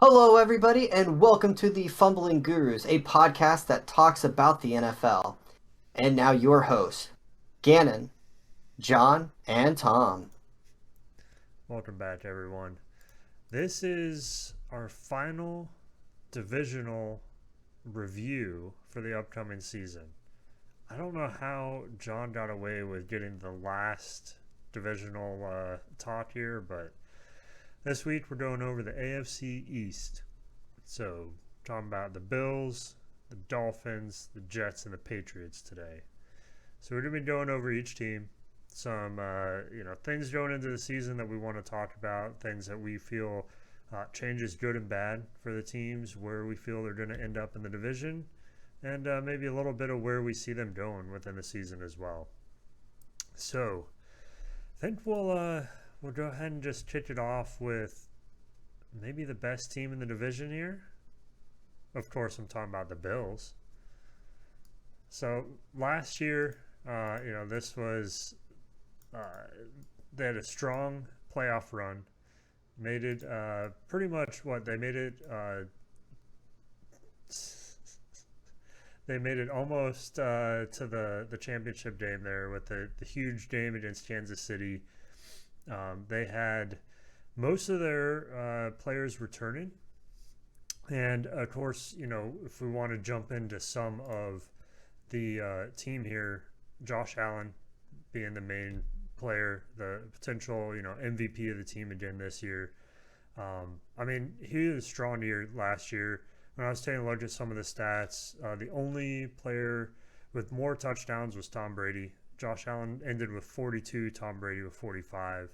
Hello, everybody, and welcome to the Fumbling Gurus, a podcast that talks about the NFL. And now, your hosts, Gannon, John, and Tom. Welcome back, everyone. This is our final divisional review for the upcoming season. I don't know how John got away with getting the last divisional talk here, but this week we're going over the AFC East. So, talking about the Bills, the Dolphins, the Jets, and the Patriots today. So, we're going to be going over each team, some things going into the season that we want to talk about, things that we feel changes good and bad for the teams, where we feel they're going to end up in the division, and maybe a little bit of where we see them going within the season as well. So I think we'll go ahead and just kick it off with maybe the best team in the division here. Of course, I'm talking about the Bills. So last year, this was uh, they had a strong playoff run. Made it pretty much what they made it. They made it almost to the championship game there with the huge game against Kansas City. They had most of their players returning, and of course, if we want to jump into some of the team here, Josh Allen being the main player, the potential MVP of the team again this year. I mean, he was a strong year last year. When I was taking a look at some of the stats, the only player with more touchdowns was Tom Brady. Josh Allen ended with 42, Tom Brady with 45.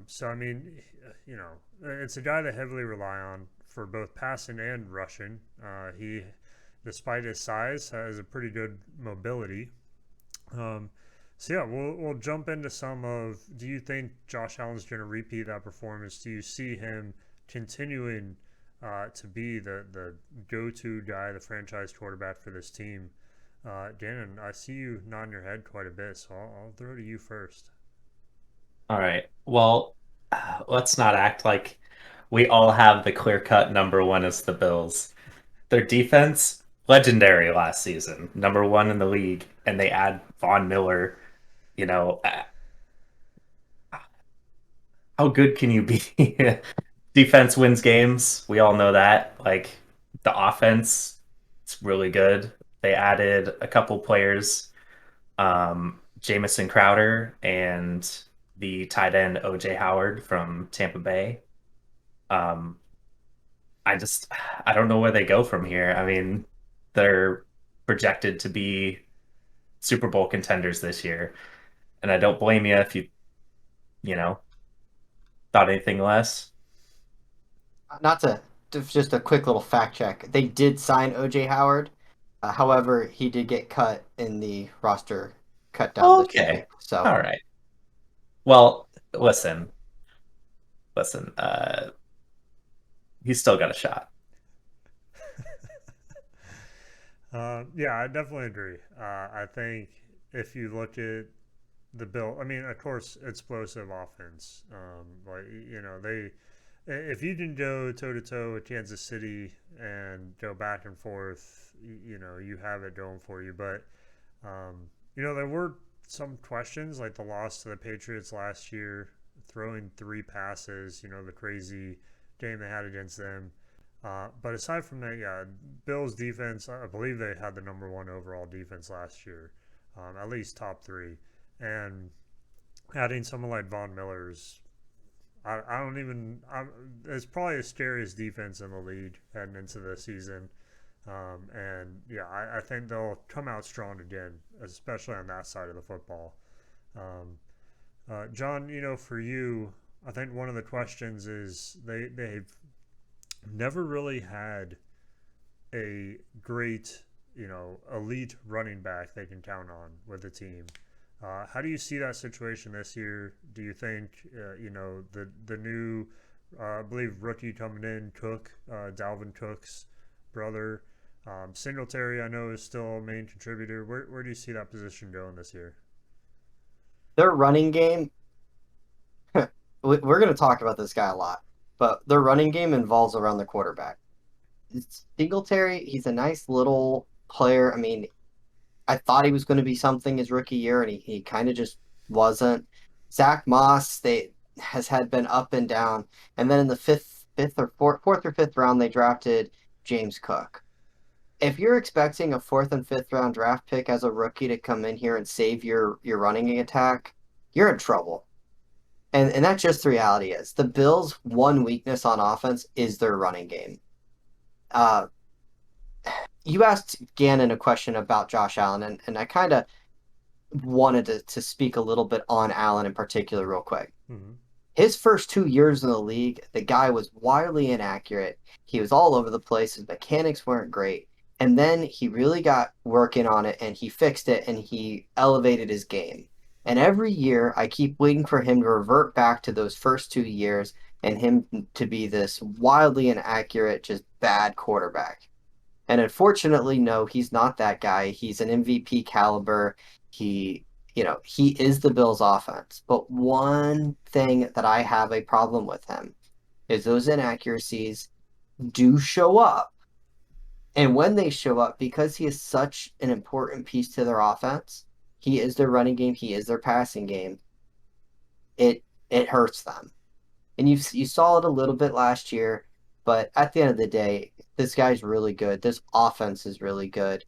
So, I mean, it's a guy that heavily rely on for both passing and rushing. He, despite his size, has a pretty good mobility. Um, so yeah, we'll jump into some of. Do you think Josh Allen's going to repeat that performance? Do you see him continuing to be the go to guy, the franchise quarterback for this team? Gannon, I see you nodding your head quite a bit, so I'll throw to you first. All right. Well, let's not act like we all have the clear-cut number one as the Bills. Their defense, legendary last season, number one in the league, and they add Von Miller. You know, how good can you be? Defense wins games. We all know that. Like the offense, it's really good. They added a couple players, Jamison Crowder and the tight end OJ Howard from Tampa Bay. Um, I just I don't know where they go from here. I mean, they're projected to be Super Bowl contenders this year, and I don't blame you if you know thought anything less. Not to just a quick little fact check. They did sign OJ Howard. However, he did get cut in the roster cut down this Okay, week. So all right. Well, listen. He's still got a shot. Yeah, I definitely agree. I think if you look at the Bill, I mean, of course, explosive offense. They if you can go toe to toe with Kansas City and go back and forth, you have it going for you. But there were some questions like the loss to the Patriots last year, throwing three passes. The crazy game they had against them. But aside from that, yeah, Bills defense, I believe they had the number one overall defense last year, at least top three. And adding someone like Von Miller's, I don't even, it's probably the scariest defense in the league heading into the season. And yeah, I think they'll come out strong again, especially on that side of the football. Um, John, for you, I think one of the questions is they've never really had a great, elite running back they can count on with the team. How do you see that situation this year? Do you think, the new, I believe rookie coming in, Cook, Dalvin Cook's brother, Singletary, I know is still a main contributor. Where do you see that position going this year? their running game, we're going to talk about this guy a lot. but their running game involves around the quarterback. Singletary, he's a nice little player. I mean, I thought he was going to be something his rookie year, and he kind of just wasn't. Zach Moss, they has had been up and down, and then in the fifth or fourth or fifth round, they drafted James Cook. If you're expecting a fourth and fifth round draft pick as a rookie to come in here and save your running attack, you're in trouble. And that's just the reality is the Bills' one weakness on offense is their running game. Uh, you asked Gannon a question about Josh Allen, and I kind of wanted to speak a little bit on Allen in particular, real quick. Hmm. His first 2 years in the league, the guy was wildly inaccurate. He was all over the place. His mechanics weren't great. And then he really got working on it and he fixed it and he elevated his game. And every year, I keep waiting for him to revert back to those first 2 years and him to be this wildly inaccurate, just bad quarterback. And unfortunately, no, he's not that guy. He's an MVP caliber. He, he is the Bills offense. But one thing that I have a problem with him is those inaccuracies do show up. And when they show up, because he is such an important piece to their offense, he is their running game, he is their passing game, it hurts them. And you saw it a little bit last year, but at the end of the day, this guy's really good. This offense is really good.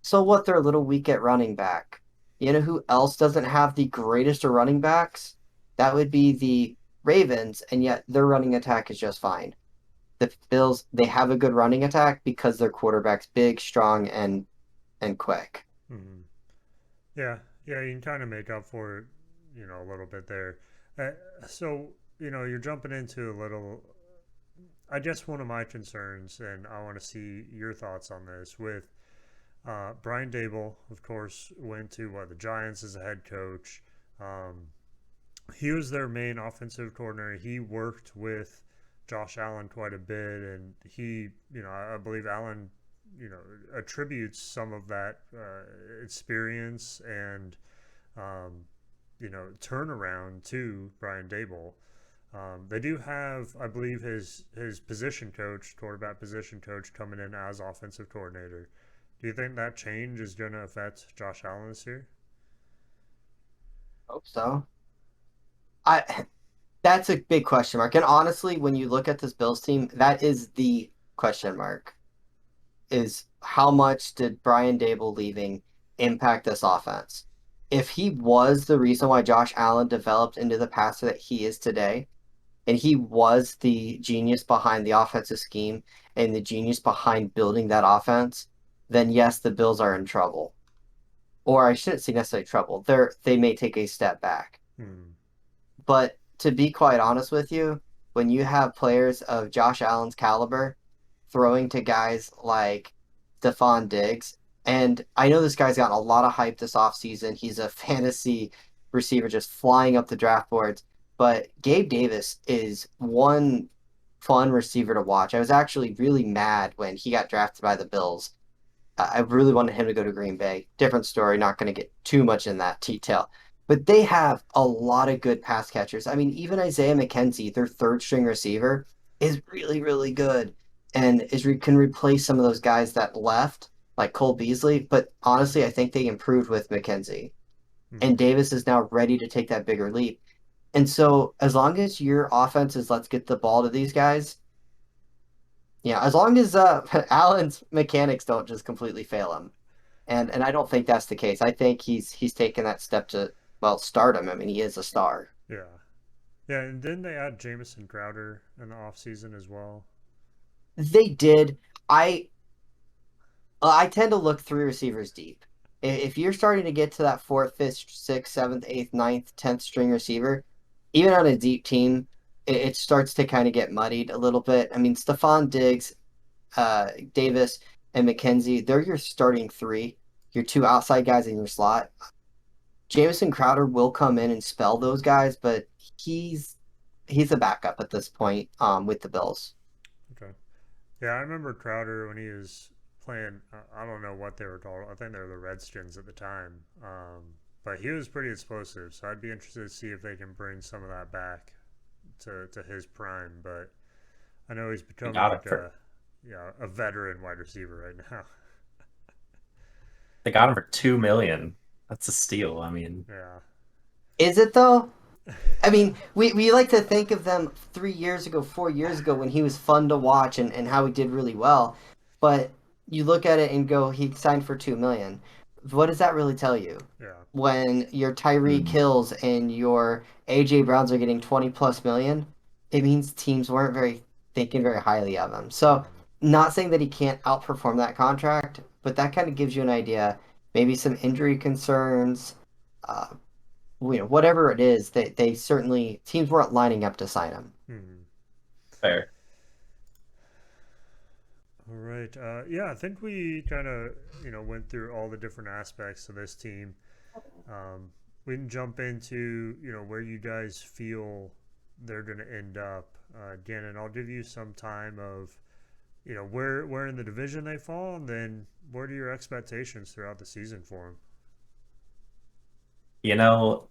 So what? They're a little weak at running back. You know who else doesn't have the greatest of running backs? That would be the Ravens, and yet their running attack is just fine. The Bills, they have a good running attack because their quarterback's big, strong, and quick. Hmm. Yeah, yeah, you can kind of make up for it, a little bit there. Uh, so, you're jumping into a little. I guess one of my concerns, and I want to see your thoughts on this, with Brian Dable, of course, went to the Giants as a head coach. Um, he was their main offensive coordinator. He worked with Josh Allen quite a bit, and I believe Allen, attributes some of that experience and um, turnaround to Brian Dable. They do have, I believe, his position coach, quarterback position coach, coming in as offensive coordinator. Do you think that change is going to affect Josh Allen this year? Hope so. I That's a big question mark. And honestly, when you look at this Bills team, that is the question mark. Is how much did Brian Dable leaving impact this offense? If he was the reason why Josh Allen developed into the passer that he is today, and he was the genius behind the offensive scheme and the genius behind building that offense, then yes, the Bills are in trouble. Or I shouldn't say necessarily trouble. They may take a step back. Hmm. But to be quite honest with you, when you have players of Josh Allen's caliber throwing to guys like Stephon Diggs, and I know this guy's gotten a lot of hype this offseason. He's a fantasy receiver just flying up the draft boards. But Gabe Davis is one fun receiver to watch. I was actually really mad when he got drafted by the Bills. I really wanted him to go to Green Bay. Different story, not going to get too much in that detail. But they have a lot of good pass catchers. I mean, even Isaiah McKenzie, their third string receiver, is really, really good and can replace some of those guys that left, like Cole Beasley. But honestly, I think they improved with McKenzie. And Hmm. Davis is now ready to take that bigger leap. And so, as long as your offense is let's get the ball to these guys, as long as Allen's mechanics don't just completely fail him, and I don't think that's the case. I think he's taken that step to start him. I mean, he is a star. Yeah. Yeah, and didn't they add Jamison Crowder in the offseason as well? They did. I I tend to look three receivers deep. If you're starting to get to that fourth, fifth, sixth, seventh, eighth, ninth, 10th string receiver, even on a deep team, it starts to kind of get muddied a little bit. I mean, Stephon Diggs, Davis, and McKenzie, they're your starting three, your two outside guys in your slot. Jamison Crowder will come in and spell those guys, but he's he's a backup at this point with the Bills. Okay. Yeah, I remember Crowder when he was playing. I don't know what they were called. I think they were the Redskins at the time. But he was pretty explosive, so I'd be interested to see if they can bring some of that back to his prime, but I know he's They becoming got like him for a veteran wide receiver right now. they got him for 2 million. That's a steal. I mean, Yeah. Is it though? I mean, we like to think of them 3 years ago, 4 years ago when he was fun to watch and how he did really well. But you look at it and go, he signed for 2 million. What does that really tell you? Yeah. When your Tyree mm, kills and your AJ Browns are getting 20 plus million, it means teams weren't very thinking very highly of him. So Hmm. not saying that he can't outperform that contract, but that kind of gives you an idea. Maybe some injury concerns, uh, whatever it is, they certainly teams weren't lining up to sign him. Hmm. fair. All right. Yeah, I think we kind of went through all the different aspects of this team. Um, we can jump into where you guys feel they're going to end up. Again, and I'll give you some time of where in the division they fall, and then what are your expectations throughout the season for them? You know,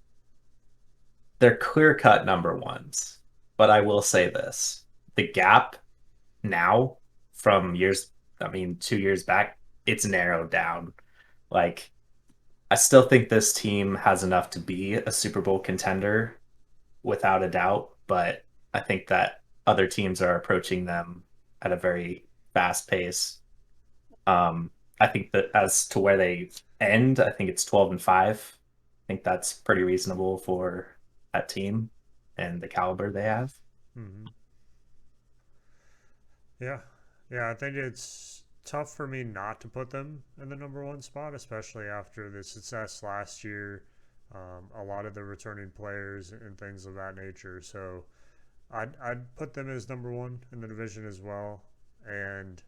they're clear-cut number ones. But I will say this. The gap now from years, I mean, 2 years back, it's narrowed down. Like, I still think this team has enough to be a Super Bowl contender without a doubt, but I think that other teams are approaching them at a very fast pace. I think that as to where they end, I think it's 12-5. I think that's pretty reasonable for that team and the caliber they have. Hmm. Yeah, yeah. I think it's tough for me not to put them in the number one spot, especially after the success last year. A lot of the returning players and things of that nature. So I'd put them as number one in the division as well. And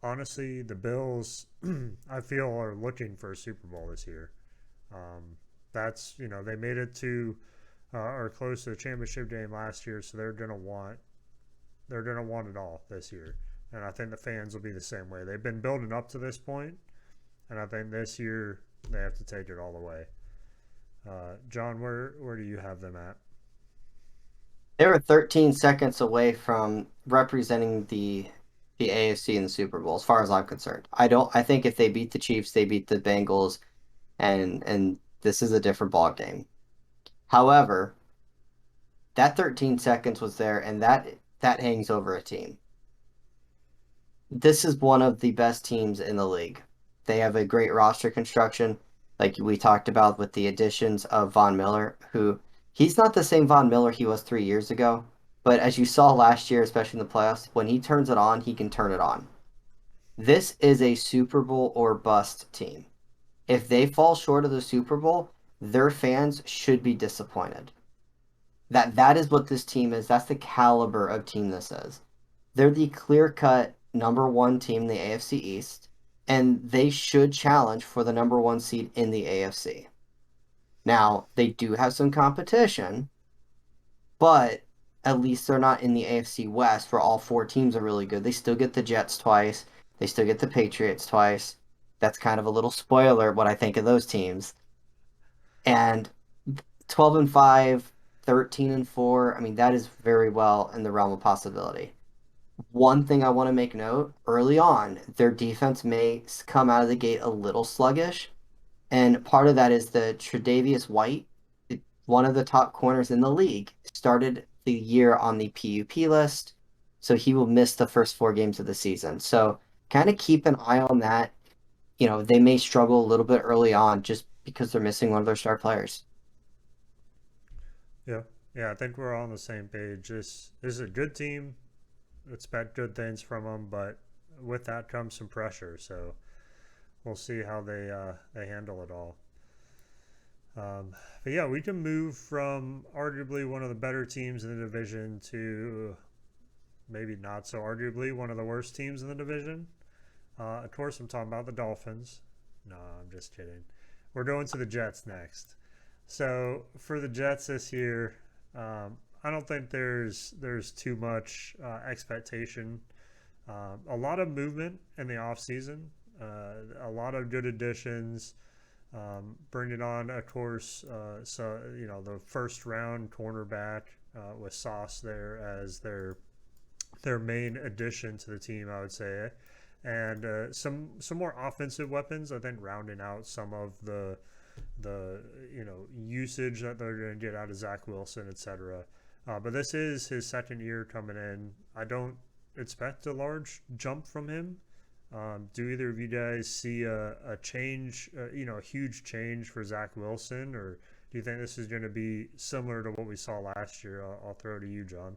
honestly, the Bills, I feel, are looking for a Super Bowl this year. Um, that's they made it to or close to the championship game last year, so they're gonna want it all this year. And I think the fans will be the same way. They've been building up to this point, and I think this year they have to take it all the way. John, where do you have them at? They were 13 seconds away from representing the AFC in the Super Bowl, as far as I'm concerned. I think if they beat the Chiefs, they beat the Bengals, and this is a different ball game. However, that 13 seconds was there, and that hangs over a team. This is one of the best teams in the league. They have a great roster construction, like we talked about with the additions of Von Miller, who he's not the same Von Miller he was 3 years ago. But as you saw last year, especially in the playoffs, when he turns it on, he can turn it on. This is a Super Bowl or bust team. If they fall short of the Super Bowl, their fans should be disappointed. That is what this team is. That's the caliber of team this is. They're the clear cut number one team in the AFC East, and they should challenge for the number one seed in the AFC. Now, they do have some competition, but at least they're not in the AFC West where all four teams are really good. They still get the Jets twice, they still get the Patriots twice. That's kind of a little spoiler what I think of those teams. And 12-5, 13-4, I mean, that is very well in the realm of possibility. One thing I want to make note early on, their defense may come out of the gate a little sluggish, and part of that is the Tre'Davious White, one of the top corners in the league, started the year on the PUP list, so he will miss the first 4 games of the season. So kind of keep an eye on that. They may struggle a little bit early on just because they're missing one of their star players. Yeah, yeah. I think we're all on the same page. This is a good team. Expect good things from them, but with that comes some pressure. So we'll see how they handle it all. But yeah, we can move from arguably one of the better teams in the division to maybe not so arguably one of the worst teams in the division. Of course, I'm talking about the Dolphins. No, I'm just kidding. We're going to the Jets next. So for the Jets this year, I don't think there's too much expectation. A lot of movement in the offseason, a lot of good additions. Bringing on, of course, so the first round cornerback with Sauce there as their main addition to the team, I would say, and some more offensive weapons. I think rounding out some of the usage that they're going to get out of Zach Wilson, etc. But this is his second year coming in. I don't expect a large jump from him. Do either of you guys see a change, a huge change for Zach Wilson, or do you think this is going to be similar to what we saw last year? I'll throw it to you, John.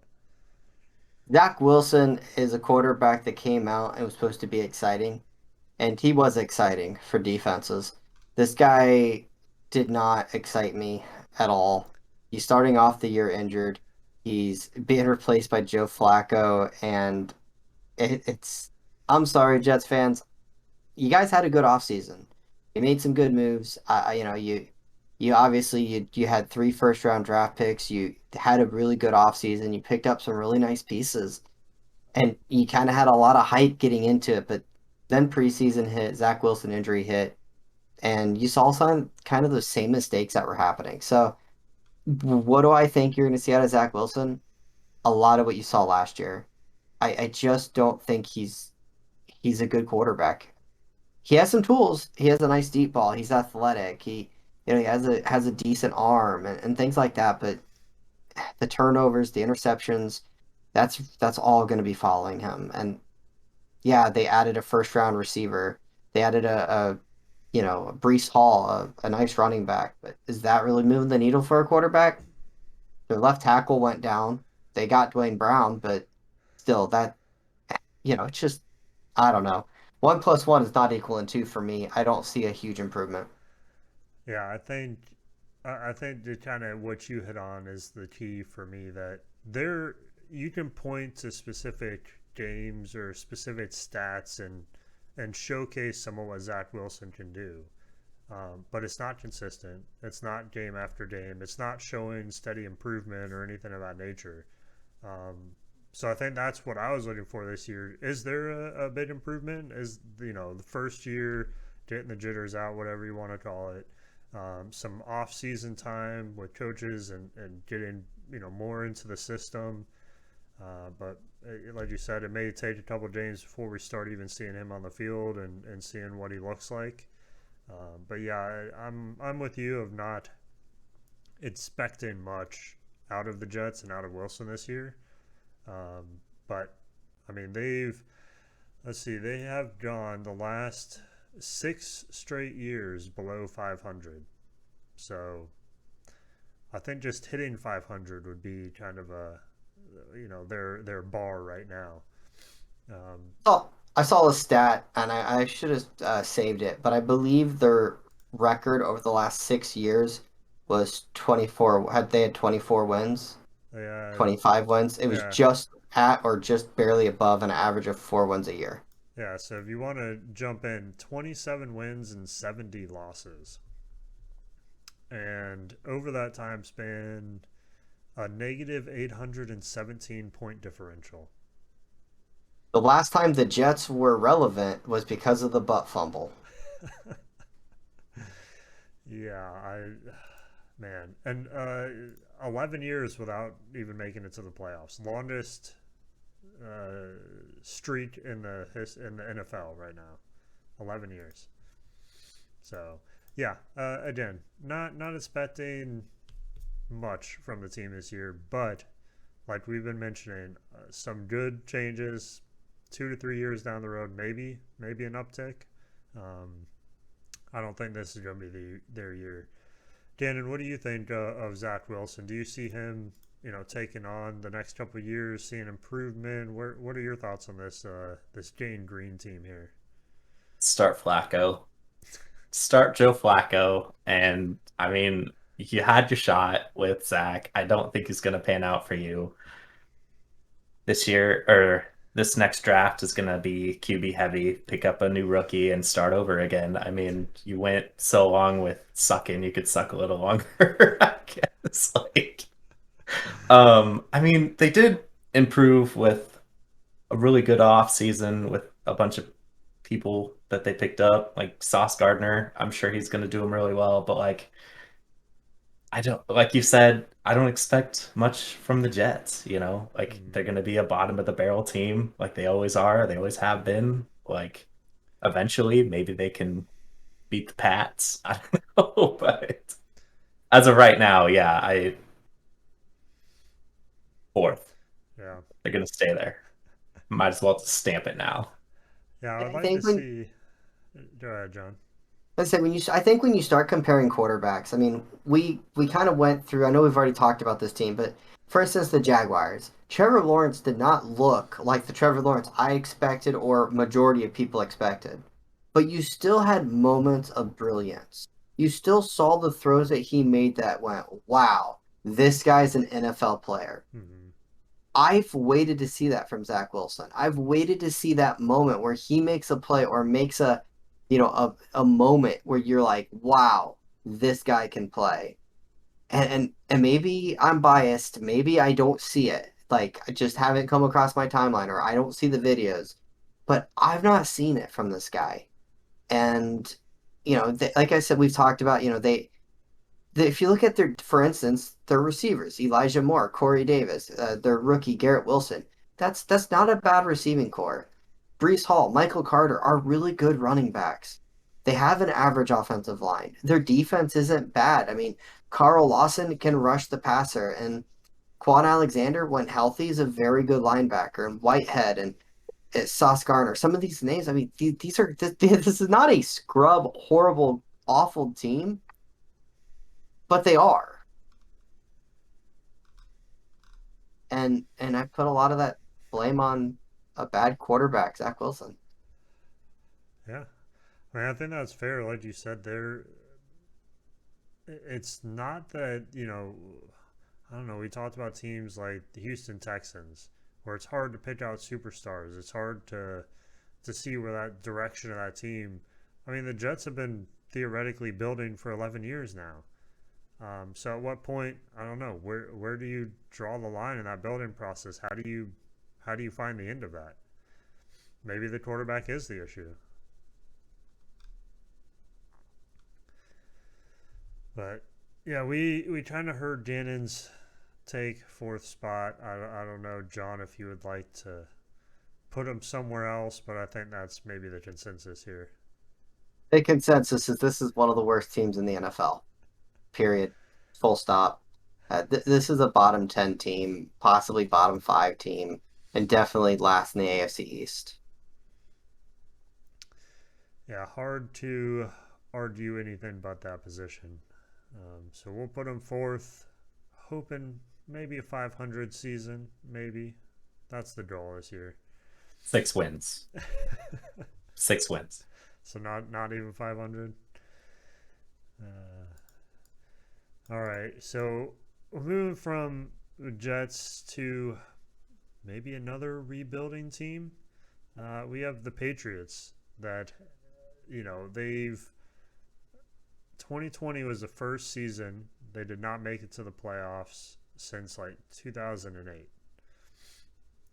Zach Wilson is a quarterback that came out and was supposed to be exciting, and he was exciting for defenses. This guy did not excite me at all. He's starting off the year injured. He's being replaced by Joe Flacco, and it's. I'm sorry, Jets fans. You guys had a good offseason. You made some good moves. You obviously you had three first round draft picks. You had a really good offseason. You picked up some really nice pieces, and you kind of had a lot of hype getting into it. But then preseason hit, Zach Wilson injury hit, and you saw some kind of the same mistakes that were happening. So, what do I think you're going to see out of Zach Wilson? A lot of what you saw last year. I just don't think he's a good quarterback. He has some tools. He has a nice deep ball. He's athletic. He has a decent arm and things like that. But the turnovers, the interceptions, that's all going to be following him. And yeah, they added a first round receiver. They added a Brees Hall, a nice running back. But is that really moving the needle for a quarterback? Their left tackle went down. They got Dwayne Brown, but still, it's just I don't know. One plus one is not equaling two for me. I don't see a huge improvement. Yeah, I think the kind of what you hit on is the key for me that there you can point to specific games or specific stats and showcase some of what Zach Wilson can do. But it's not consistent. It's not game after game. It's not showing steady improvement or anything of that nature. So I think that's what I was looking for this year. Is there a big improvement? Is the first year getting the jitters out, whatever you want to call it, some off-season time with coaches and getting more into the system. But like you said, it may take a couple of games before we start even seeing him on the field and seeing what he looks like. But yeah, I'm with you of not expecting much out of the Jets and out of Wilson this year. But I mean, let's see, they have gone the last 6 straight years below 500. So I think just hitting 500 would be kind of their bar right now. Um, Oh, I saw a stat, and I should have saved it, but I believe their record over the last 6 years was 24. They had 24 wins, yeah, 25 wins. It was yeah, just at or just barely above an average of 4 wins a year. yeah. So if you want to jump in, 27 wins and 70 losses, and over that time span, a negative 817 point differential. The last time the Jets were relevant was because of the butt fumble. Yeah, man, and 11 years without even making it to the playoffs, longest streak in the NFL right now, 11 years. So yeah, again, not expecting much from the team this year, but like we've been mentioning, some good changes. 2 to 3 years down the road, maybe an uptick. Um, I don't think this is going to be their year. Gannon, what do you think of Zach Wilson? Do you see him, taking on the next couple of years, seeing improvement? What are your thoughts on this Jane Green team here? Start Flacco. Start Joe Flacco. And I mean, you had your shot with Zach. I don't think he's going to pan out for you this year, or this next draft is going to be QB heavy. Pick up a new rookie and start over again. I mean, you went so long with sucking, you could suck a little longer, I guess. I mean, they did improve with a really good off season with a bunch of people that they picked up, like Sauce Gardner. I'm sure he's going to do them really well, but like, I don't, like you said, I don't expect much from the Jets, you know? Like Mm, they're going to be a bottom of the barrel team like they always are. They always have been. Like eventually maybe they can beat the Pats. I don't know, but as of right now, yeah, I fourth. yeah, They're going to stay there. Might as well just stamp it now. yeah. I would I like to think when see. Go ahead, John. I said when you, I think when you start comparing quarterbacks, I mean, we kind of went through. I know we've already talked about this team, but for instance, the Jaguars. Trevor Lawrence did not look like the Trevor Lawrence I expected or majority of people expected, but you still had moments of brilliance. You still saw the throws that he made that went, "Wow, this guy's an NFL player." Hmm. I've waited to see that from Zach Wilson. I've waited to see that moment where he makes a play or makes a, a moment where you're like, wow, this guy can play. And maybe I'm biased. Maybe I don't see it. Like I just haven't come across my timeline or I don't see the videos. But I've not seen it from this guy. And like I said, we've talked about, if you look at their, for instance, their receivers, Elijah Moore, Corey Davis, their rookie Garrett Wilson, that's not a bad receiving core. Brees Hall, Michael Carter are really good running backs. They have an average offensive line. Their defense isn't bad. I mean, Carl Lawson can rush the passer, and Quan Alexander, when healthy, is a very good linebacker. And Whitehead and Sauce Garner, some of these names, I mean, these are this is not a scrub, horrible, awful team, but they are. And I put a lot of that blame on a bad quarterback, Zach Wilson. Yeah, I mean, I think that's fair. Like you said, there. It's not that I don't know. We talked about teams like the Houston Texans, where it's hard to pick out superstars. It's hard to see where that direction of that team. I mean, the Jets have been theoretically building for 11 years now. So at what point, I don't know, where do you draw the line in that building process? How do you find the end of that? Maybe the quarterback is the issue. But yeah, we kind of heard Gannon's take fourth spot. I don't know, John, if you would like to put him somewhere else, but I think that's maybe the consensus here. The consensus is this is one of the worst teams in the NFL. Period. Full stop. This is a bottom 10 team, possibly bottom 5 team, and definitely last in the AFC East. Yeah, hard to argue anything but that position. So we'll put him fourth, hoping maybe a 500 season, maybe. That's the goal this year. 6 wins. 6 wins. So not even 500. Uh, all right, so we're moving from the Jets to maybe another rebuilding team. We have the Patriots that they've 2020 was the first season they did not make it to the playoffs since like 2008.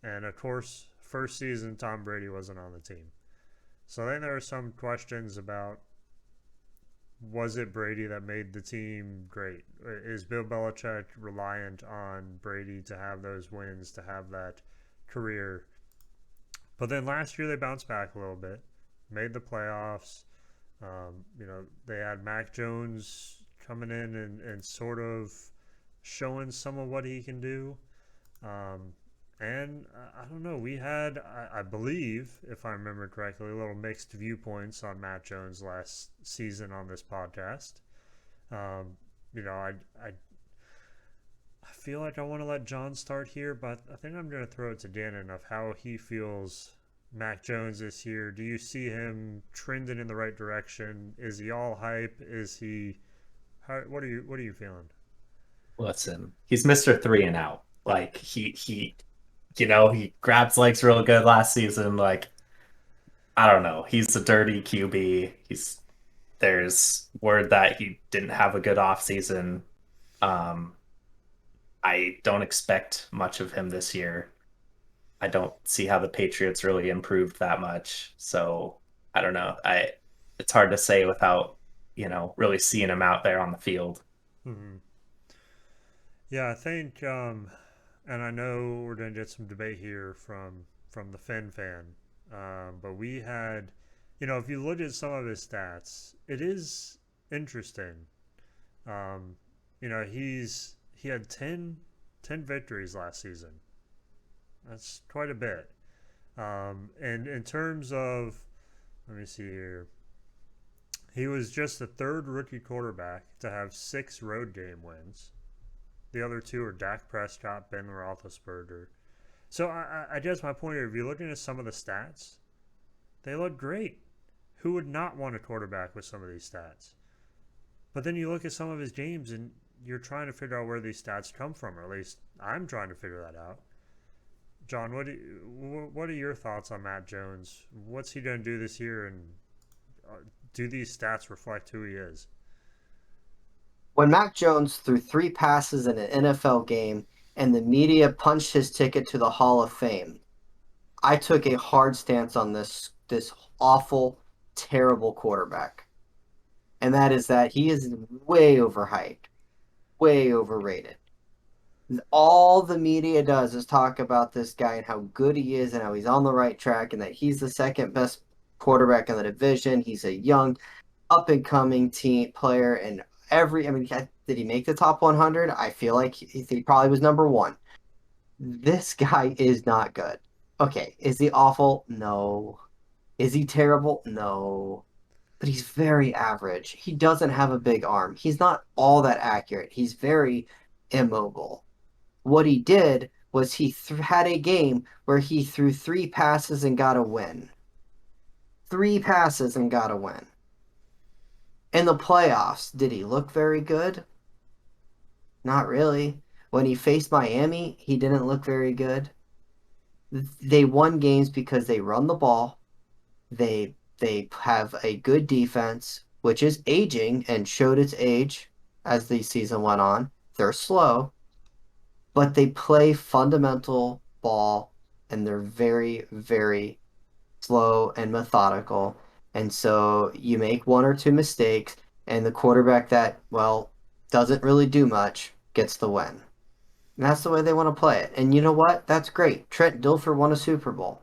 And of course, first season Tom Brady wasn't on the team. So then there are some questions about, was it Brady that made the team great? Is Bill Belichick reliant on Brady to have those wins, to have that career? But then last year they bounced back a little bit, made the playoffs. They had Mac Jones coming in and sort of showing some of what he can do. Um, and I don't know, we had, I believe, if I remember correctly, a little mixed viewpoints on Matt Jones last season on this podcast. Um, you know, I feel like I want to let John start here, but I think I'm going to throw it to Dannon of how he feels Mac Jones this year. Do you see him trending in the right direction? Is he all hype? Is he? What are you feeling? Listen, he's Mr. Three and Out. Like he grabs legs real good last season. Like I don't know, he's a dirty QB. There's word that he didn't have a good off season. Um, I don't expect much of him this year. I don't see how the Patriots really improved that much. So I don't know. It's hard to say without really seeing him out there on the field. Hmm. Yeah, I think, and I know we're gonna get some debate here from the Finn fan, but we had, if you look at some of his stats, it is interesting. Um, he had 10 victories last season. That's quite a bit. And in terms of, let me see here, he was just the third rookie quarterback to have 6 road game wins. The other two are Dak Prescott, Ben Roethlisberger. So I guess my point is, if you're looking at some of the stats, they look great. Who would not want a quarterback with some of these stats? But then you look at some of his games and you're trying to figure out where these stats come from, or at least I'm trying to figure that out. John, what are your thoughts on Matt Jones? What's he going to do this year, and do these stats reflect who he is? When Mac Jones threw 3 passes in an NFL game and the media punched his ticket to the Hall of Fame, I took a hard stance on this awful, terrible quarterback. And that is that he is way overhyped, way overrated. All the media does is talk about this guy and how good he is and how he's on the right track and that he's the second best quarterback in the division. He's a young, up and coming team player. And I mean, did he make the top 100? I feel like he probably was number one. This guy is not good. Okay, is he awful? No. Is he terrible? No. But he's very average. He doesn't have a big arm. He's not all that accurate. He's very immobile. What he did was had a game where he threw 3 passes and got a win. 3 passes and got a win. In the playoffs, did he look very good? Not really. When he faced Miami, he didn't look very good. They won games because they run the ball. They have a good defense, which is aging and showed its age as the season went on. They're slow, but they play fundamental ball and they're very, very slow and methodical. And so you make 1 or 2 mistakes, and the quarterback that, well, doesn't really do much gets the win. And that's the way they want to play it. And you know what? That's great. Trent Dilfer won a Super Bowl.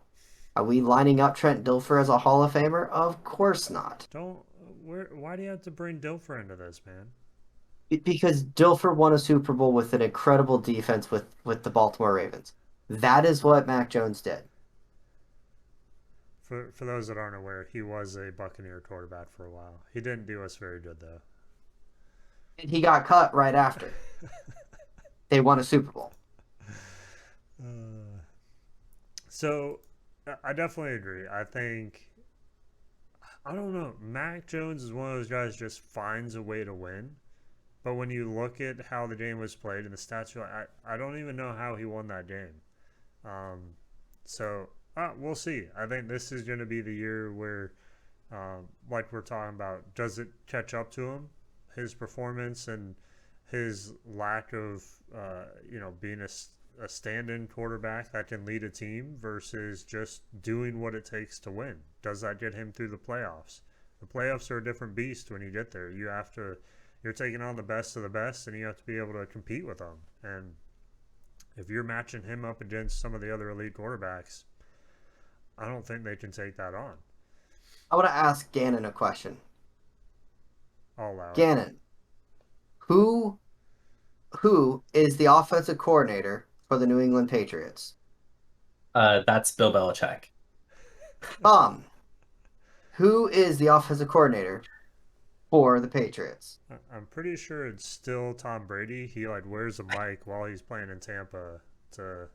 Are we lining up Trent Dilfer as a Hall of Famer? Of course not. Don't where? Why do you have to bring Dilfer into this, man? Because Dilfer won a Super Bowl with an incredible defense with the Baltimore Ravens. That is what Mac Jones did. For those that aren't aware, he was a Buccaneer quarterback for a while. He didn't do us very good though. And he got cut right after. They won a Super Bowl. Uh, so I definitely agree. I don't know. Mac Jones is one of those guys just finds a way to win. But when you look at how the game was played and the stats, I don't even know how he won that game. Um, so we'll see. I think this is going to be the year where, like we're talking about, does it catch up to him? His performance and his lack of, being a stand-in quarterback that can lead a team versus just doing what it takes to win. Does that get him through the playoffs? The playoffs are a different beast when you get there. You're taking on the best of the best, and you have to be able to compete with them. And if you're matching him up against some of the other elite quarterbacks, I don't think they can take that on. I want to ask Gannon a question. I'll allow it. Gannon, who who is the offensive coordinator for the New England Patriots? That's Bill Belichick. Tom, who is the offensive coordinator for the Patriots? I'm pretty sure it's still Tom Brady. He like wears a mic while he's playing in Tampa. To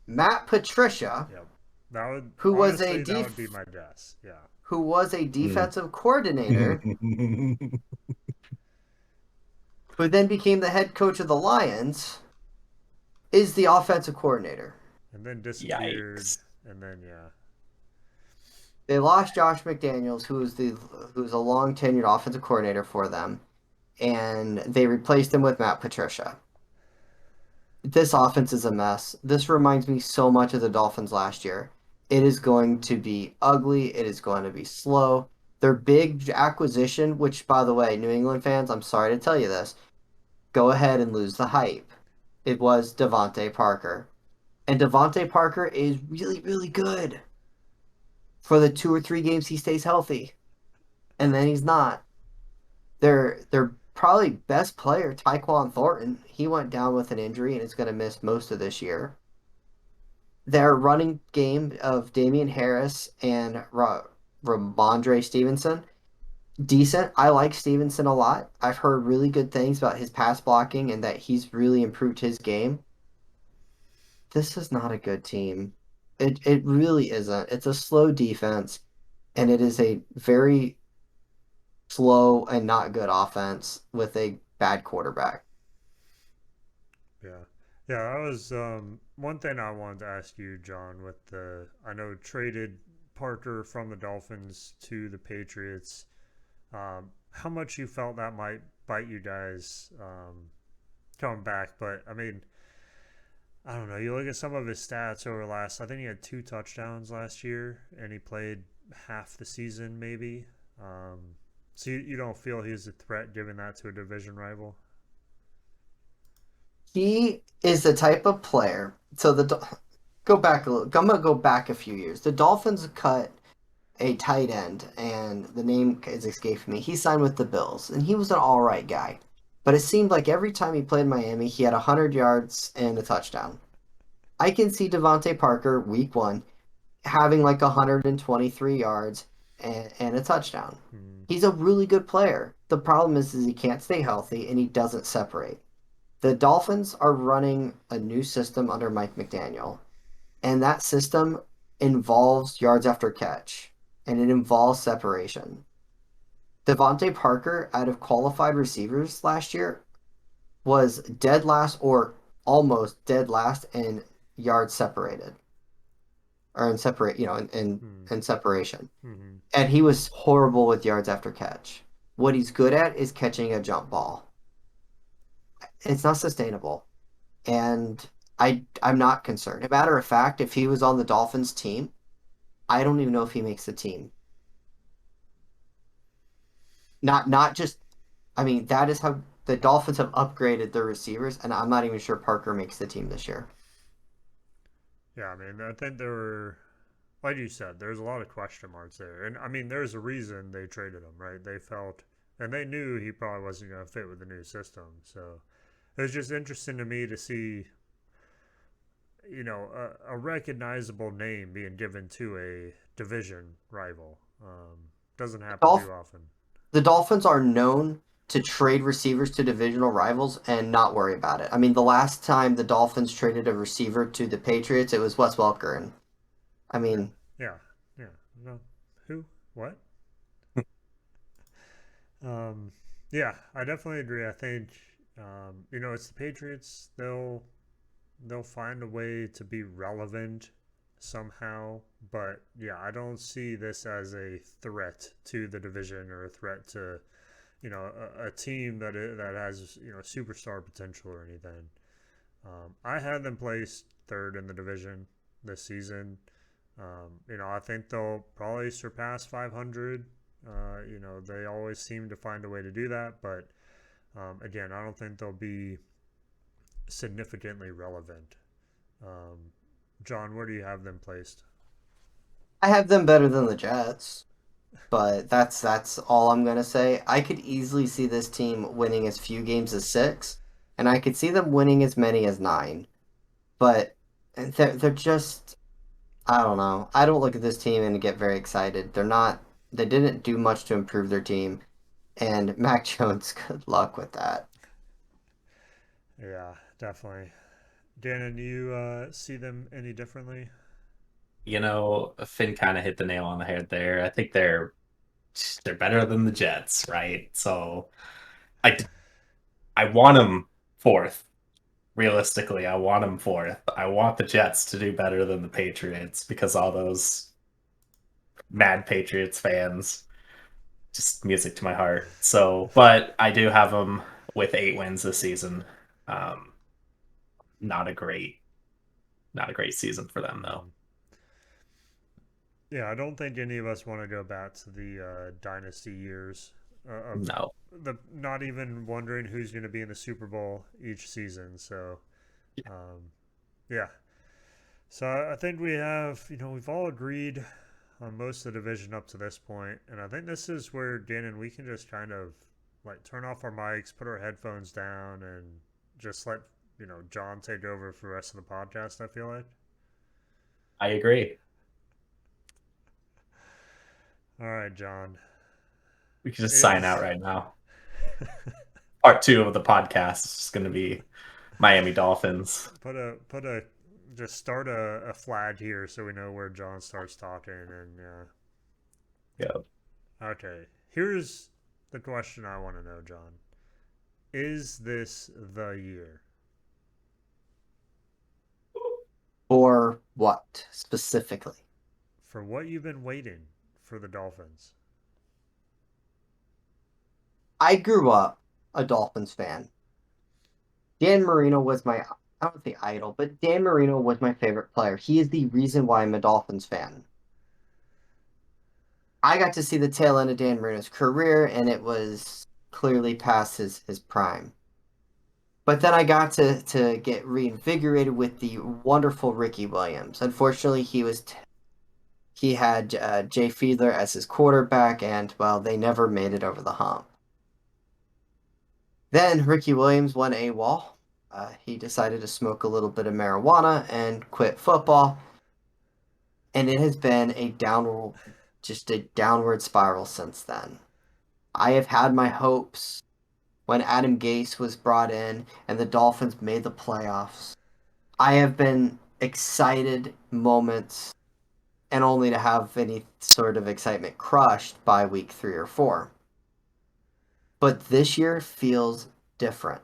Matt Patricia, Yep, that would who was a honestly that would be my guess. Yeah, Hmm. defensive coordinator, who then became the head coach of the Lions, is the offensive coordinator. and then disappeared, Yikes. and then yeah, They lost Josh McDaniels, who's a long tenured offensive coordinator for them, and they replaced him with Matt Patricia. This offense is a mess. This reminds me so much of the Dolphins last year. It is going to be ugly. It is going to be slow. Their big acquisition, which, by the way, New England fans, I'm sorry to tell you this, go ahead and lose the hype. It was Devontae Parker. And Devontae Parker is really, really good for the 2 or 3 games he stays healthy. And then he's not. Their probably best player, Tyquan Thornton, he went down with an injury and is going to miss most of this year. Their running game of Damian Harris and Ramondre Stevenson, decent. I like Stevenson a lot. I've heard really good things about his pass blocking and that he's really improved his game. This is not a good team. It really isn't. It's a slow defense, and it is a very slow and not good offense with a bad quarterback. Yeah. Yeah, that was one thing I wanted to ask you, John, with the I know traded Parker from the Dolphins to the Patriots. How much you felt that might bite you guys coming back, but I mean, I don't know. You look at some of his stats over last. I think he had 2 touchdowns last year, and he played half the season, maybe. So you don't feel he's a threat giving that to a division rival? He is the type of player. So go back a little. I'm gonna go back a few years. The Dolphins cut a tight end, and the name is escaping me. He signed with the Bills, and he was an all right guy. But it seemed like every time he played Miami, he had 100 yards and a touchdown. I can see Devontae Parker week one having like 123 yards and a touchdown. Hmm. He's a really good player. The problem is he can't stay healthy and he doesn't separate. The Dolphins are running a new system under Mike McDaniel, and that system involves yards after catch and it involves separation. Devontae Parker, out of qualified receivers last year, was dead last or almost dead last in yards separated or in separate, Hmm. in separation. Hmm. And he was horrible with yards after catch. What he's good at is catching a jump ball. It's not sustainable. And I'm not concerned. As a matter of fact, if he was on the Dolphins team, I don't even know if he makes the team. Not just I mean, that is how the Dolphins have upgraded their receivers, and I'm not even sure Parker makes the team this year. Yeah, I mean, I think there were, like you said, there's a lot of question marks there. And I mean, there's a reason they traded him, right? They felt, and they knew he probably wasn't going to fit with the new system. So it was just interesting to me to see, a recognizable name being given to a division rival. Doesn't happen Dolph too often. the Dolphins are known to trade receivers to divisional rivals and not worry about it. I mean, the last time the Dolphins traded a receiver to the Patriots, it was Wes Welker, and I Yeah, mean, yeah, yeah. No, who? What? Um, yeah, I definitely agree. I think, it's the Patriots. They'll find a way to be relevant somehow. But yeah, I don't see this as a threat to the division or a threat to a team that has superstar potential or anything. I had them placed third in the division this season. I think they'll probably surpass 500. They always seem to find a way to do that, but again, I don't think they'll be significantly relevant. Um, John, where do you have them placed? I have them better than the Jets, but that's all I'm gonna say. I could easily see this team winning as few games as 6, and I could see them winning as many as 9. But they're just I don't know. I don't look at this team and get very excited. They didn't do much to improve their team, and Mac Jones, good luck with that. Yeah, definitely. Dannon, do you see them any differently? Finn kind of hit the nail on the head there. I think they're better than the Jets, right? So I I want them fourth. Realistically, I want them fourth. I want the Jets to do better than the Patriots because all those mad Patriots fans, just music to my heart. So, but I do have them with 8 wins this season. Um, not a great, not a great season for them though. Mm-hmm. Yeah, I don't think any of us want to go back to the dynasty years of No. the not even wondering who's going to be in the Super Bowl each season. So yeah, so I think we have, we've all agreed on most of the division up to this point, and I think this is where Gannon, we can just kind of like turn off our mics, put our headphones down, and just let John take over for the rest of the podcast. I feel like. I agree. All right, John. We can just sign out Is right now. Part two of the podcast is just going to be Miami Dolphins. put a just start a flag here so we know where John starts talking, and Yeah. okay. Here's the question I want to know, John. Is this the year? Or what specifically? For what you've been waiting for the Dolphins? I grew up a Dolphins fan. Dan Marino was my, I don't say idol, but Dan Marino was my favorite player. He is the reason why I'm a Dolphins fan. I got to see the tail end of Dan Marino's career, and it was clearly past his prime. But then I got to get reinvigorated with the wonderful Ricky Williams. Unfortunately, he had Jay Fiedler as his quarterback, and well, they never made it over the hump. Then Ricky Williams went AWOL. He decided to smoke a little bit of marijuana and quit football, and it has been just a downward spiral since then. I have had my hopes when Adam Gase was brought in and the Dolphins made the playoffs. I have been excited moments and only to have any sort of excitement crushed by week 3 or 4. But this year feels different.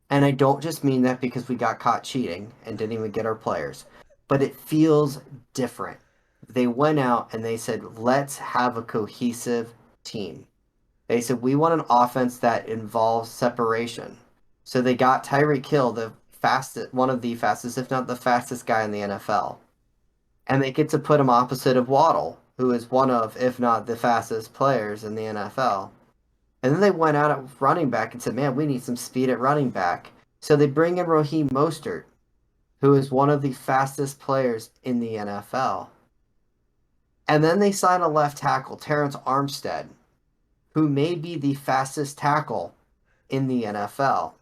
And I don't just mean that because we got caught cheating and didn't even get our players, but it feels different. They went out and they said, let's have a cohesive team. They said, we want an offense that involves separation. So they got Tyreek Hill, the fastest, one of the fastest, if not the fastest guy in the NFL. And they get to put him opposite of Waddle, who is one of, if not the fastest players in the NFL. And then they went out at running back and said, man, we need some speed at running back. So they bring in Raheem Mostert, who is one of the fastest players in the NFL. And then they sign a left tackle, Terrence Armstead, who may be the fastest tackle in the NFL.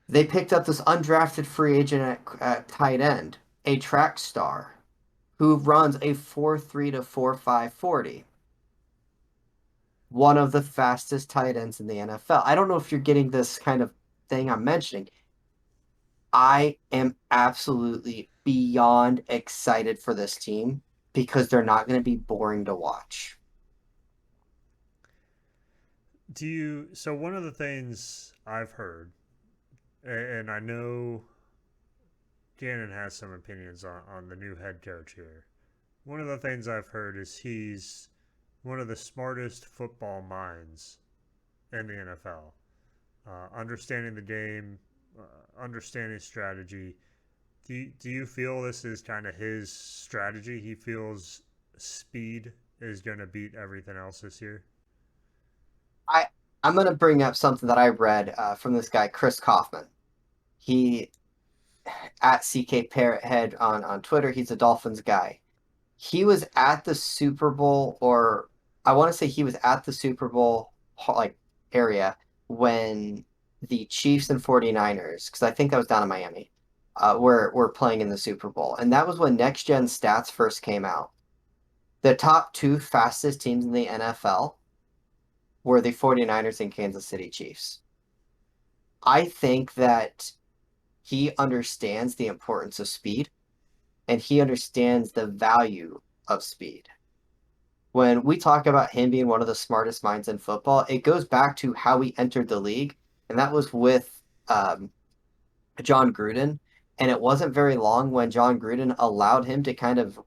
They picked up this undrafted free agent at tight end, a track star, who runs a 4.3 to 4.5 40. One of the fastest tight ends in the NFL. I don't know if you're getting this kind of thing I'm mentioning. I am absolutely beyond excited for this team because they're not going to be boring to watch. So one of the things I've heard, and I know Gannon has some opinions on the new head coach here. One of the things I've heard is he's one of the smartest football minds in the NFL. Understanding the game, understanding strategy. Do you feel this is kind of his strategy? He feels speed is going to beat everything else this year? I I'm going to bring up something that I read from this guy Chris Kaufman. He at CK Parrot Head on Twitter. He's a Dolphins guy. He was at the Super Bowl, or I want to say he was at the Super Bowl like area when the Chiefs and 49ers, because I think that was down in Miami, were playing in the Super Bowl. And that was when Next Gen Stats first came out. The top two fastest teams in the NFL were the 49ers and Kansas City Chiefs. I think that he understands the importance of speed and he understands the value of speed. When we talk about him being one of the smartest minds in football, it goes back to how he entered the league, and that was with John Gruden. And it wasn't very long when John Gruden allowed him to kind of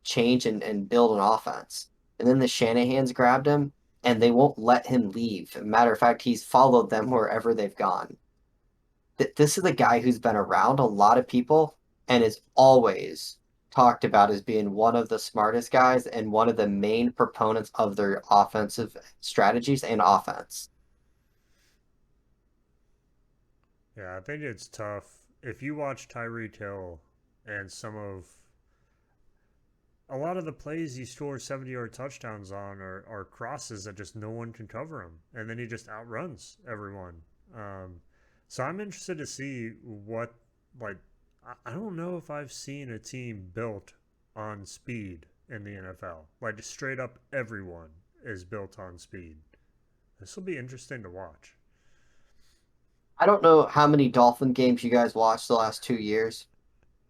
change and build an offense. And then the Shanahans grabbed him, and they won't let him leave. Matter of fact, he's followed them wherever they've gone. This is a guy who's been around a lot of people and is always talked about as being one of the smartest guys and one of the main proponents of their offensive strategies and offense. Yeah, I think it's tough. If you watch Tyreek Hill and some of a lot of the plays he scores 70-yard touchdowns on are crosses that just no one can cover him, and then he just outruns everyone. Um, so I'm interested to see what like I don't know if I've seen a team built on speed in the NFL. Like straight up, everyone is built on speed. This will be interesting to watch. I don't know how many Dolphin games you guys watched the last 2 years,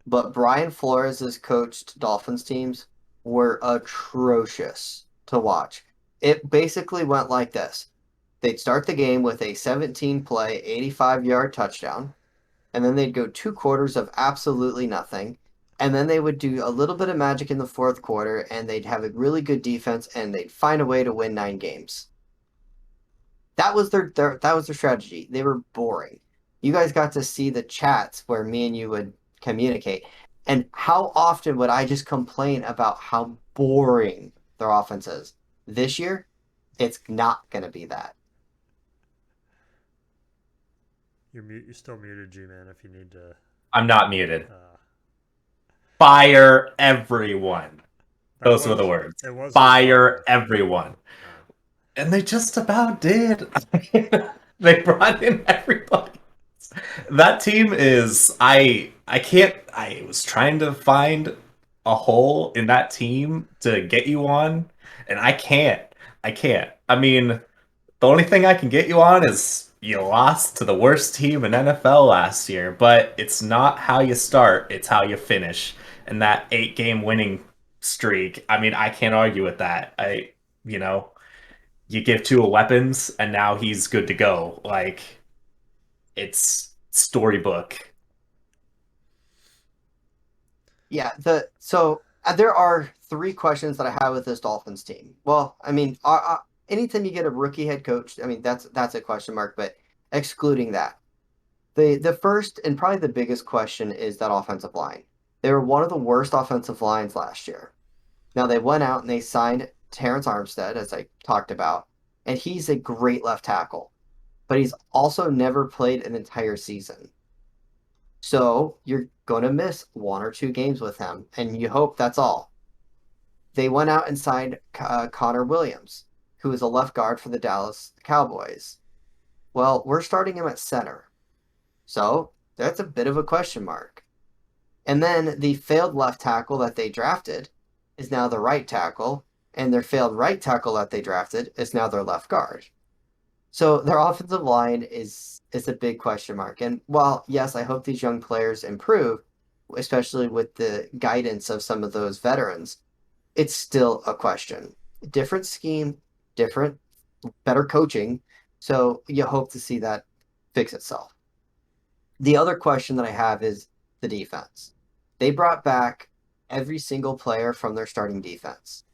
but Brian Flores' coached Dolphins teams were atrocious to watch. It basically went like this. They'd start the game with a 17 play, 85-yard touchdown, and then they'd go 2 quarters of absolutely nothing. And then they would do a little bit of magic in the fourth quarter, and they'd have a really good defense, and they'd find a way to win 9 games. That was their strategy. They were boring. You guys got to see the chats where me and you would communicate. And how often would I just complain about how boring their offense is? This year, it's not going to be that. You're still muted, G man. If you need to, I'm not muted. uh, Fire everyone. that Those were the was words. it was his Fire line. everyone. Uh, And they just about did. They brought in everybody. That team is I can't I was trying to find a hole in that team to get you on, and I can't. I can't. I mean, the only thing I can get you on is you lost to the worst team in NFL last year, but it's not how you start, it's how you finish. And that 8 game winning streak, I mean, I can't argue with that. You know, you give Tua weapons and now he's good to go. Like, it's storybook. Yeah, there are 3 questions that I have with this Dolphins team. Well, I mean, anytime you get a rookie head coach, I mean that's a question mark. But excluding that, the first and probably the biggest question is that offensive line. They were one of the worst offensive lines last year. Now they went out and they signed Terrence Armstead, as I talked about, and he's a great left tackle, but he's also never played an entire season. So you're going to miss 1 or 2 games with him, and you hope that's all. They went out and signed Connor Williams, who is a left guard for the Dallas Cowboys. Well, we're starting him at center. So that's a bit of a question mark. And then the failed left tackle that they drafted is now the right tackle, and their failed right tackle that they drafted is now their left guard. So their offensive line is a big question mark. And while yes, I hope these young players improve, especially with the guidance of some of those veterans, it's still a question. Different scheme, different, better coaching. So you hope to see that fix itself. The other question that I have is the defense. They brought back every single player from their starting defense.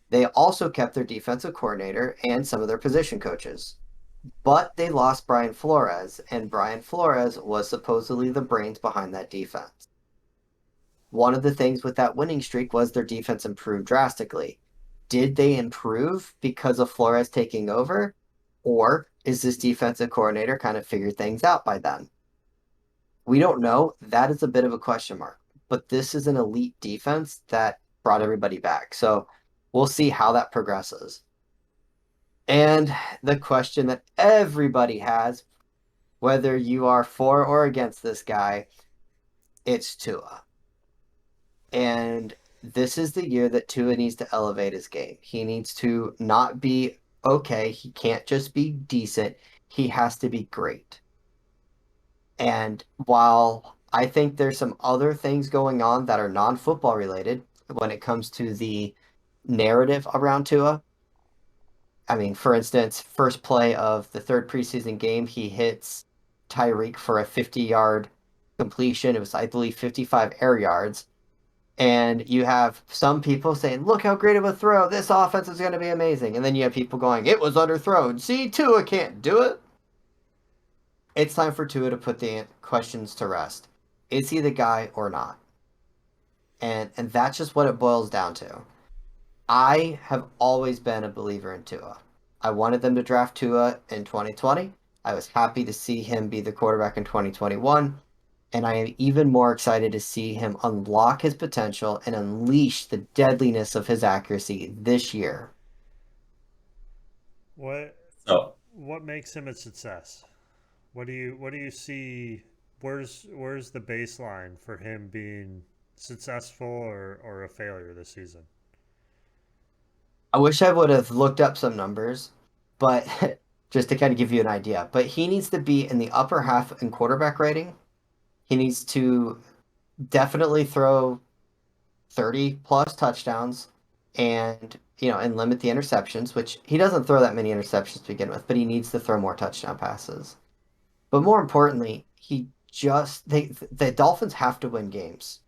They also kept their defensive coordinator and some of their position coaches. But they lost Brian Flores, and Brian Flores was supposedly the brains behind that defense. One of the things with that winning streak was their defense improved drastically. Did they improve because of Flores taking over? Or is this defensive coordinator kind of figured things out by then? We don't know. That is a bit of a question mark. But this is an elite defense that brought everybody back. So we'll see how that progresses. And the question that everybody has, whether you are for or against this guy, it's Tua. And this is the year that Tua needs to elevate his game. He needs to not be okay. He can't just be decent. He has to be great. And while I think there's some other things going on that are non-football related when it comes to the narrative around Tua, I mean, for instance, first play of the third preseason game, he hits Tyreek for a 50-yard completion. It was, I believe, 55 air yards. And you have some people saying, look how great of a throw. This offense is going to be amazing. And then you have people going, it was underthrown. See, Tua can't do it. It's time for Tua to put the questions to rest. Is he the guy or not? And that's just what it boils down to. I have always been a believer in Tua. I wanted them to draft Tua in 2020. I was happy to see him be the quarterback in 2021. And I am even more excited to see him unlock his potential and unleash the deadliness of his accuracy this year. What So what makes him a success? What do you see? Where's the baseline for him being successful or a failure this season? I wish I would have looked up some numbers, but just to kind of give you an idea. But he needs to be in the upper half in quarterback rating. He needs to definitely throw 30 plus touchdowns and and limit the interceptions, which he doesn't throw that many interceptions to begin with, but he needs to throw more touchdown passes. But more importantly, the Dolphins have to win games.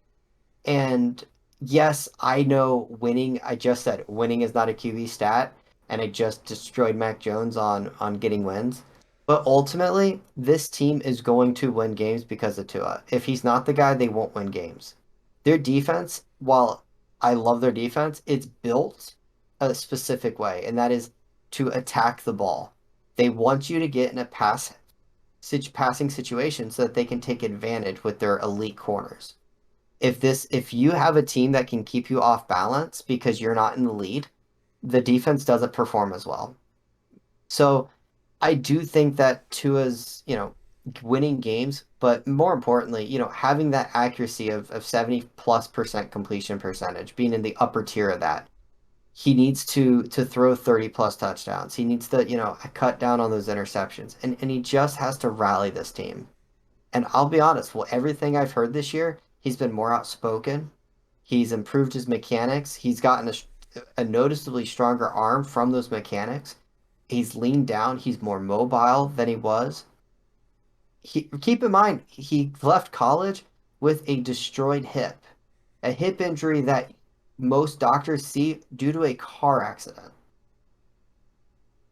And yes, I know winning, I just said winning is not a QB stat, and I just destroyed Mac Jones on getting wins. But ultimately, this team is going to win games because of Tua. If he's not the guy, they won't win games. Their defense, while I love their defense, it's built a specific way, and that is to attack the ball. They want you to get in a passing situation so that they can take advantage with their elite corners. If you have a team that can keep you off balance because you're not in the lead, the defense doesn't perform as well. So I do think that Tua's, winning games, but more importantly, having that accuracy of 70+% completion percentage, being in the upper tier of that. He needs to throw 30 plus touchdowns. He needs to, cut down on those interceptions. And he just has to rally this team. And I'll be honest, well, everything I've heard this year, he's been more outspoken. He's improved his mechanics. He's gotten a noticeably stronger arm from those mechanics. He's leaned down. He's more mobile than he was. Keep in mind, he left college with a destroyed hip, a hip injury that most doctors see due to a car accident.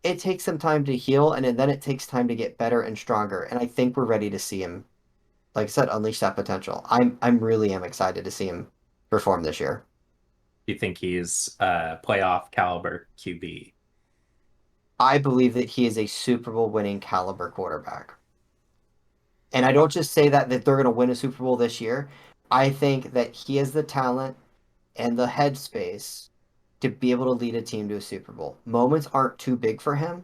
It takes some time to heal, and then it takes time to get better and stronger. And I think we're ready to see him, like I said, unleash that potential. I'm really am excited to see him perform this year. do you think he's playoff caliber QB? I believe that he is a Super Bowl winning caliber quarterback. And I don't just say that they're going to win a Super Bowl this year. I think that he has the talent and the headspace to be able to lead a team to a Super Bowl. Moments aren't too big for him.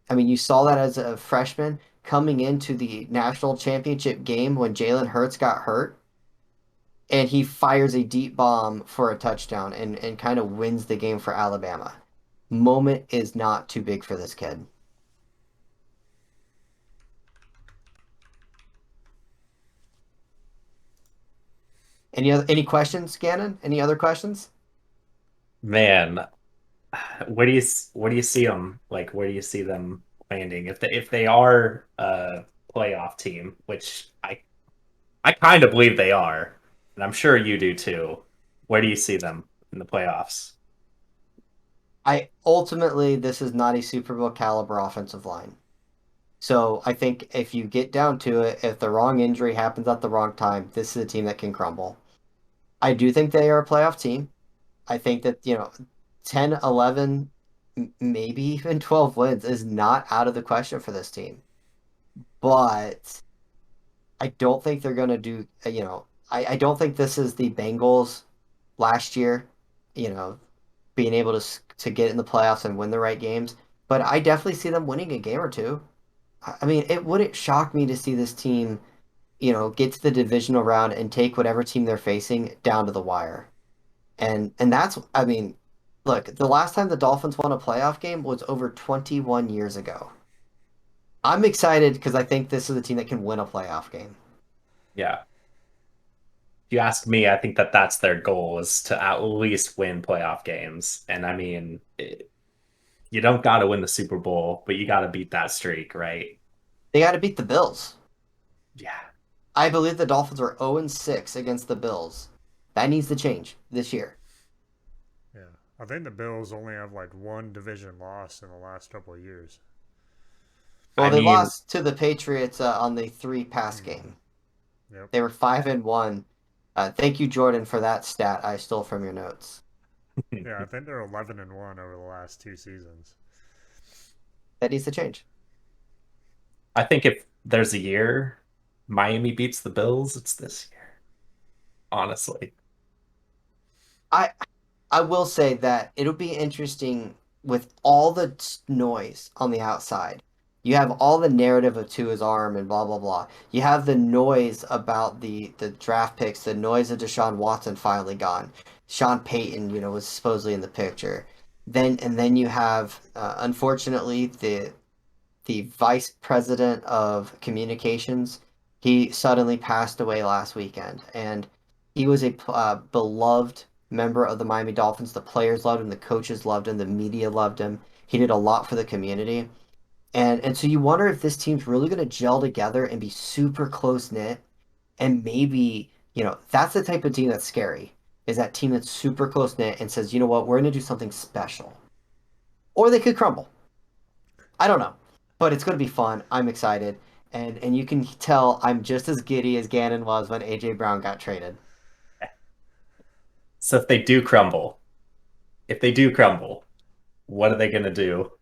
I mean, you saw that as a freshman coming into the national championship game when Jalen Hurts got hurt and he fires a deep bomb for a touchdown and kind of wins the game for Alabama. Moment is not too big for this kid. Any questions, Gannon? Any other questions? Man, where do you see them? Like, where do you see them landing if they are a playoff team, which I kind of believe they are, and I'm sure you do too. Where do you see them in the playoffs? I ultimately this is not a Super Bowl caliber offensive line. So I think if you get down to it, if the wrong injury happens at the wrong time, this is a team that can crumble. I do think they are a playoff team. I think that, 10, 11, maybe even 12 wins is not out of the question for this team. But I don't think they're going to do, I don't think this is the Bengals last year, you know, being able to get in the playoffs and win the right games. But I definitely see them winning a game or two. I mean, it wouldn't shock me to see this team, get to the divisional round and take whatever team they're facing down to the wire. And that's, I mean, look, the last time the Dolphins won a playoff game was over 21 years ago. I'm excited because I think this is a team that can win a playoff game. Yeah. If you ask me, I think that that's their goal is to at least win playoff games. And I mean, you don't got to win the Super Bowl, but you got to beat that streak, right? They got to beat the Bills. Yeah. I believe the Dolphins are 0-6 against the Bills. That needs to change this year. Yeah, I think the Bills only have like one division loss in the last couple of years. Well, I they mean, lost to the Patriots on the three pass Hmm. game. Yep. They were 5-1. Thank you, Jordan, for that stat I stole from your notes. Yeah, I think they're 11-1 over the last two seasons. That needs to change. I think if there's a year Miami beats the Bills, it's this year, honestly. I I will say that it'll be interesting with all the noise on the outside. You have all the narrative of Tua's arm and blah blah blah. You have the noise about the draft picks, the noise of Deshaun Watson finally gone. Sean Payton, was supposedly in the picture. Then you have, unfortunately, the vice president of communications. He suddenly passed away last weekend, and he was a beloved member of the Miami Dolphins. The players loved him, the coaches loved him, the media loved him. He did a lot for the community, and so you wonder if this team's really going to gel together and be super close knit, and maybe that's the type of team that's scary. Is that team that's super close knit and says, you know what, we're going to do something special, or they could crumble. I don't know, but it's going to be fun. I'm excited, and you can tell I'm just as giddy as Gannon was when AJ Brown got traded. So if they do crumble, what are they going to do?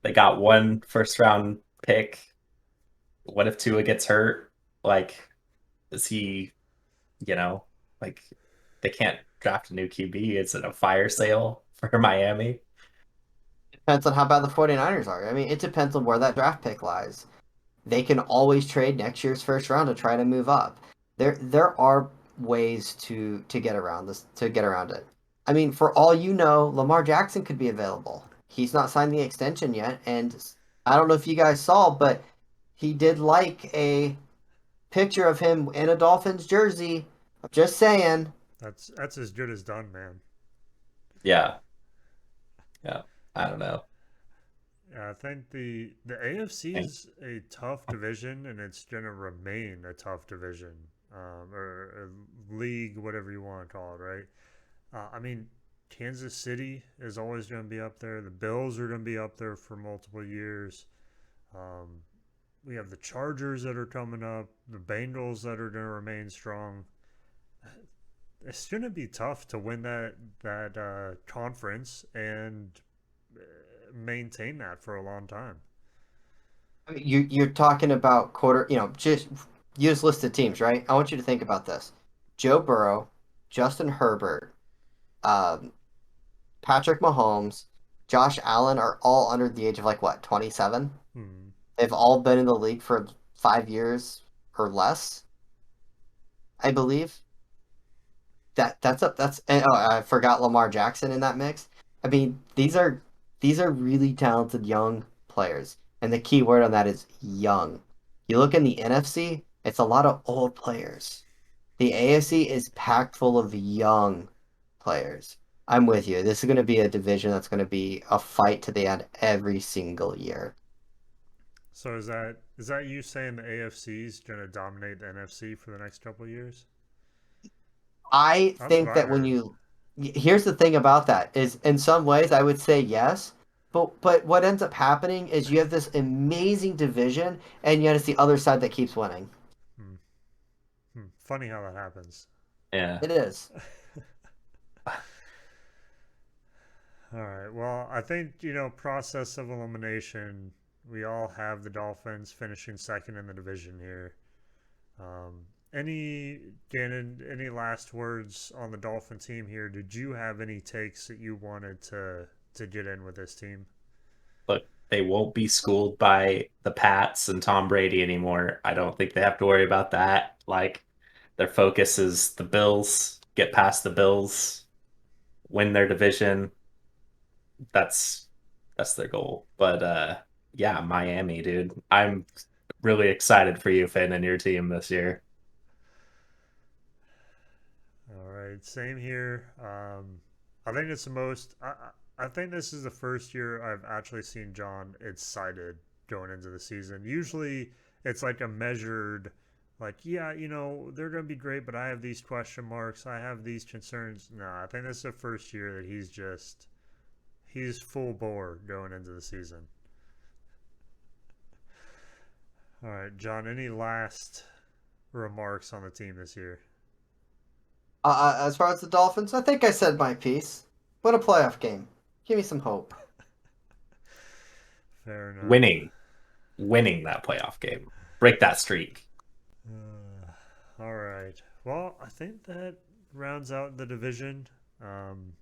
They got one first round pick. What if Tua gets hurt? Like, is he, you know, like they can't draft a new QB? Is it a fire sale for Miami? Depends on how bad the 49ers are. I mean, it depends on where that draft pick lies. They can always trade next year's first round to try to move up. There are ways to get around this, to get around it. I mean, for all you know, Lamar Jackson could be available. He's not signed the extension yet, and I don't know if you guys saw, but he did like a picture of him in a Dolphins jersey. I'm just saying. That's as good as done, man. Yeah, yeah. I don't know. Yeah, I think the AFC And is a tough division, and it's gonna remain a tough division, or a league, whatever you want to call it, right? I mean, Kansas City is always going to be up there. The Bills are going to be up there for multiple years. Um, we have the Chargers that are coming up, the Bengals that are going to remain strong. It's going to be tough to win that conference and maintain that for a long time. I mean, you're talking about quarter, just you just listed teams, right? I want you to think about this: Joe Burrow, Justin Herbert, um, Patrick Mahomes, Josh Allen are all under the age of like what, 27? Hmm. They've all been in the league for 5 years or less, I believe. That's and oh, I forgot Lamar Jackson in that mix. I mean, these are really talented young players, and the key word on that is young. You look in the NFC, it's a lot of old players. The AFC is packed full of young players. I'm with you. This is going to be a division that's going to be a fight to the end every single year. So is that you saying the AFC is going to dominate the NFC for the next couple of years? I That's what think I that heard. here's the thing about that is in some ways I would say yes, but what ends up happening is you have this amazing division and yet it's the other side that keeps winning. Hmm. Hmm. Funny how that happens. yeah, It is. All right. Well, I think, process of elimination, we all have the Dolphins finishing second in the division here. Um, any Gannon, any last words on the Dolphin team here? Did you have any takes that you wanted to get in with this team? look, they won't be schooled by the Pats and Tom Brady anymore. I don't think they have to worry about that. Like their focus is the Bills, get past the Bills, win their division. That's that's their goal. But yeah, Miami, dude. I'm really excited for you, Finn, and your team this year. All right, same here. I think it's the most. I think this is the first year I've actually seen John excited going into the season. Usually, it's like a measured, like, yeah, they're gonna be great, but I have these question marks. I have these concerns. No, I think this is the first year that he's full bore going into the season. All right, John. Any last remarks on the team this year? As far as the Dolphins, I think I said my piece. Win a playoff game. Give me some hope. Fair enough. Winning, winning that playoff game, break that streak. All right. Well, I think that rounds out the division. Um,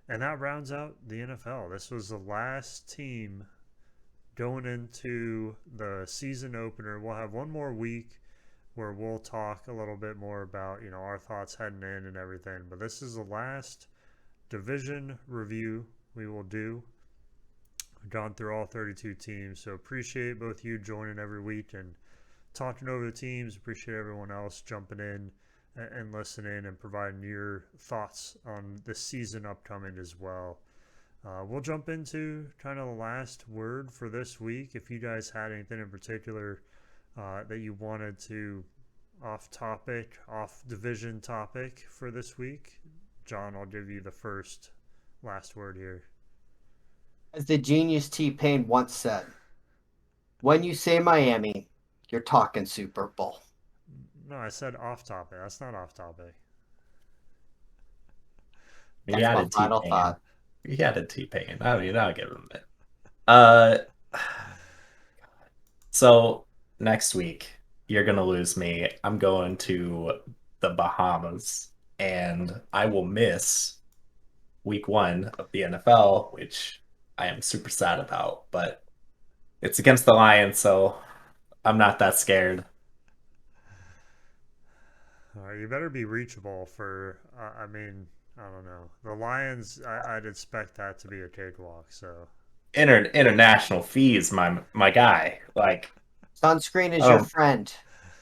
and that rounds out the NFL. This was the last team going into the season opener. We'll have one more week where we'll talk a little bit more about, our thoughts heading in and everything. But this is the last division review we will do. We've gone through all 32 teams, so appreciate both you joining every week and talking over the teams. Appreciate everyone else jumping in and listening and providing your thoughts on the season upcoming as well. We'll jump into kind of the last word for this week. If you guys had anything in particular that you wanted to off topic, off division topic for this week, John, I'll give you the first last word here. As the genius T-Pain once said, when you say Miami, you're talking Super Bowl. No, I said off topic. That's not off topic. You That's my added final T-Pain. thought. You added T-Pain. I mean, I'll give him it. Uh, so next week you're gonna lose me. I'm going to the Bahamas, and I will miss week 1 of the NFL, which I am super sad about. But it's against the Lions, so I'm not that scared. You better be reachable for. I mean, I don't know. The Lions. I'd expect that to be a cakewalk. So International fees, my guy. Like, Sunscreen is your oh, friend.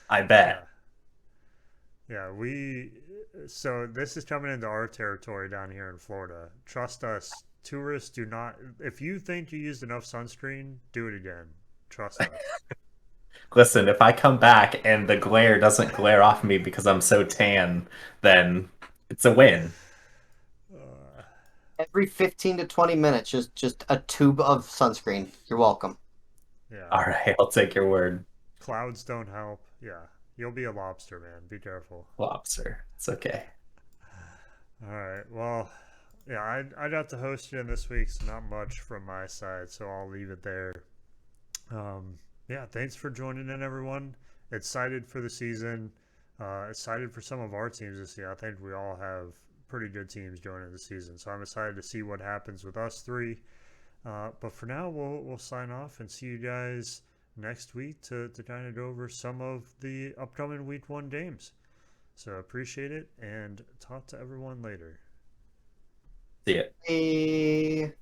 I yeah, bet. yeah. We. So this is coming into our territory down here in Florida. Trust us, tourists do not. If you think you used enough sunscreen, do it again. Trust us. Listen, if I come back and the glare doesn't glare off me because I'm so tan, then it's a win. Uh, Every 15 to 20 minutes, just a tube of sunscreen. You're welcome. yeah. All right, I'll take your word, Clouds don't help. Yeah. You'll be a lobster, man. Be careful. lobster. It's okay. All right. Well, yeah, I got to host you in this week, so not much from my side, so I'll leave it there. Yeah, thanks for joining in, everyone. Excited for the season. Excited for some of our teams this year. I think we all have pretty good teams joining the season, so I'm excited to see what happens with us three. But for now, we'll sign off and see you guys next week to kind of go over some of the upcoming week 1 games. So appreciate it and talk to everyone later. See ya. Hey.